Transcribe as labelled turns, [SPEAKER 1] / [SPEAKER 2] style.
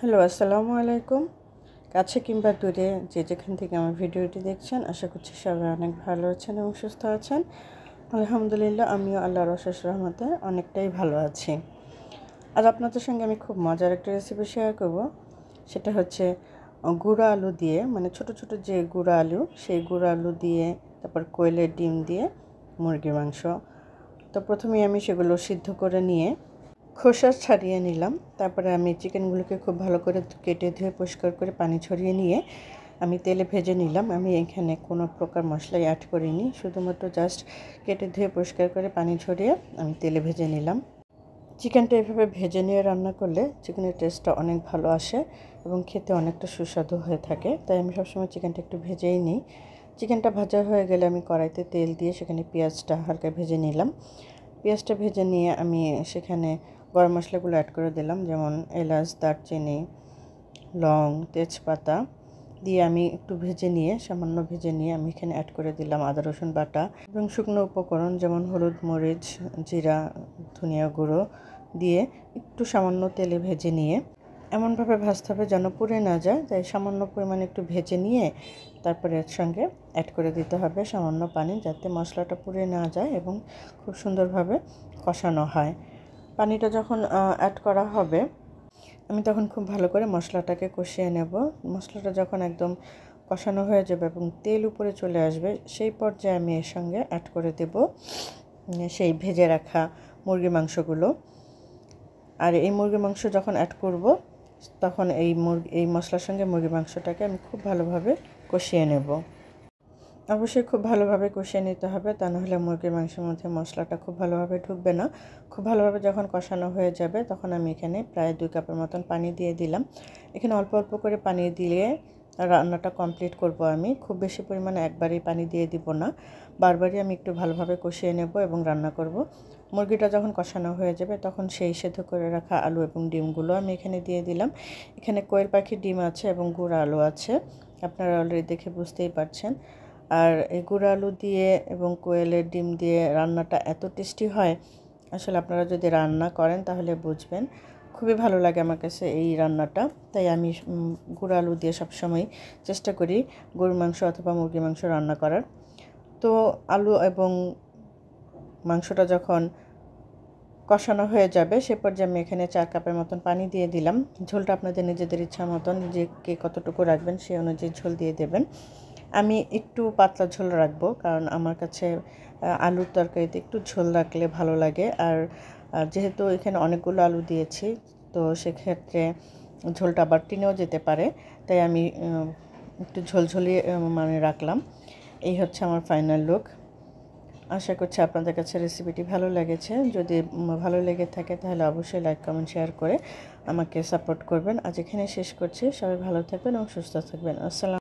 [SPEAKER 1] Hello, আসসালামু আলাইকুম। কাছে কিংবা দূরে যে যেখান থেকে আমার ভিডিওটি দেখছেন, আশা করছি সবাই অনেক ভালো আছেন এবং সুস্থ আছেন। আলহামদুলিল্লাহ, আমিও আল্লাহর অশেষ রহমতে অনেকটাই ভালো আছি। আজ আপনাদের সঙ্গে আমি খুব মজার একটা রেসিপি শেয়ার করব। সেটা হচ্ছে গুঁড়া আলু দিয়ে, মানে ছোট ছোট যে গুঁড়া আলু, সেই গুঁড়া আলু দিয়ে, তারপর কোয়েলের ডিম দিয়ে মুরগির মাংস। তো প্রথমেই আমি সেগুলো সিদ্ধ করে নিয়ে খোসা ছাড়িয়ে নিলাম। তারপরে আমি চিকেনগুলোকে খুব ভালো করে কেটে ধুয়ে পরিষ্কার করে পানি ছড়িয়ে নিয়ে আমি তেলে ভেজে নিলাম। আমি এখানে কোনো প্রকার মশলাই অ্যাড করিনি, শুধুমাত্র জাস্ট কেটে ধুয়ে পরিষ্কার করে পানি ছড়িয়ে আমি তেলে ভেজে নিলাম। চিকেনটা এভাবে ভেজে নিয়ে রান্না করলে চিকেনের টেস্টটা অনেক ভালো আসে এবং খেতে অনেকটা সুস্বাদু হয়ে থাকে। তাই আমি সবসময় চিকেনটা একটু ভেজেই নিই। চিকেনটা ভাজা হয়ে গেলে আমি কড়াইতে তেল দিয়ে সেখানে পেঁয়াজটা হালকা ভেজে নিলাম। পেঁয়াজটা ভেজে নিয়ে আমি সেখানে গরম মশলাগুলো অ্যাড করে দিলাম, যেমন এলাচ, দারচিনি, লং, তেজপাতা দিয়ে আমি একটু সামান্য ভেজে নিয়ে আমি এখানে অ্যাড করে দিলাম আদা রসুন বাটা এবং শুকনো উপকরণ যেমন হলুদ, মরিচ, জিরা, ধনিয়া গুঁড়ো দিয়ে একটু সামান্য তেলে ভেজে নিয়ে এমনভাবে ভাজতে হবে যেন পুড়ে না যায়। তাই সামান্য পরিমাণে একটু ভেজে নিয়ে তারপরে এর সঙ্গে অ্যাড করে দিতে হবে সামান্য পানি, যাতে মশলাটা পুড়ে না যায় এবং খুব সুন্দরভাবে কষানো হয়। পানিটা যখন অ্যাড করা হবে, আমি তখন খুব ভালো করে মশলাটাকে কষিয়ে নেব। মশলাটা যখন একদম কষানো হয়ে যাবে এবং তেল উপরে চলে আসবে, সেই পর্যায়ে আমি এর সঙ্গে অ্যাড করে দেব সেই ভেজে রাখা মুরগির মাংসগুলো। আর এই মুরগির মাংস যখন অ্যাড করব, তখন এই মশলার সঙ্গে মুরগির মাংসটাকে আমি খুব ভালোভাবে কষিয়ে নেব। অবশ্যই খুব ভালোভাবে কষিয়ে নিতে হবে, তা নাহলে মুরগির মাংসের মধ্যে মশলাটা খুব ভালোভাবে ঢুকবে না। খুব ভালোভাবে যখন কষানো হয়ে যাবে, তখন আমি এখানে প্রায় 2 কাপের মতন পানি দিয়ে দিলাম। এখানে অল্প অল্প করে পানি দিয়ে রান্নাটা কমপ্লিট করব। আমি খুব বেশি পরিমাণে একবারেই পানি দিয়ে দিব না, বারবারই আমি একটু ভালোভাবে কষিয়ে নেব এবং রান্না করব। মুরগিটা যখন কষানো হয়ে যাবে, তখন সেই সেদ্ধ করে রাখা আলু এবং ডিমগুলো আমি এখানে দিয়ে দিলাম। এখানে কোয়েল পাখির ডিম আছে এবং গুঁড়া আলু আছে, আপনারা অলরেডি দেখে বুঝতেই পারছেন। আর এই গুঁড়া আলু দিয়ে এবং কোয়েলের ডিম দিয়ে রান্নাটা এত টেস্টি হয়, আসলে আপনারা যদি রান্না করেন তাহলে বুঝবেন। খুবই ভালো লাগে আমার কাছে এই রান্নাটা। তাই আমি গুঁড়া আলু দিয়ে সবসময় চেষ্টা করি গরুর মাংস অথবা মুরগির মাংস রান্না করার। তো আলু এবং মাংসটা যখন কষানো হয়ে যাবে, সে পর্যায়ে আমি এখানে 4 কাপের মতন পানি দিয়ে দিলাম। ঝোলটা আপনাদের নিজেদের ইচ্ছা মতন, যে কে কতটুকু রাখবেন সেই অনুযায়ী ঝোল দিয়ে দেবেন। আমি একটু পাতলা ঝোল রাখবো, কারণ আমার কাছে আলুর তরকারিতে একটু ঝোল রাখলে ভালো লাগে। আর যেহেতু এখানে অনেকগুলো আলু দিয়েছি, তো সেক্ষেত্রে ঝোলটা আবার টেনেও যেতে পারে। তাই আমি একটু ঝোলঝোলি মানে রাখলাম। এই হচ্ছে আমার ফাইনাল লুক। আশা করছি আপনাদের কাছে রেসিপিটি ভালো লেগেছে। যদি ভালো লেগে থাকে তাহলে অবশ্যই লাইক, কমেন্ট, শেয়ার করে আমাকে সাপোর্ট করবেন। আজ এখানে শেষ করছি। সবাই ভালো থাকবেন এবং সুস্থ থাকবেন। আসসালাম।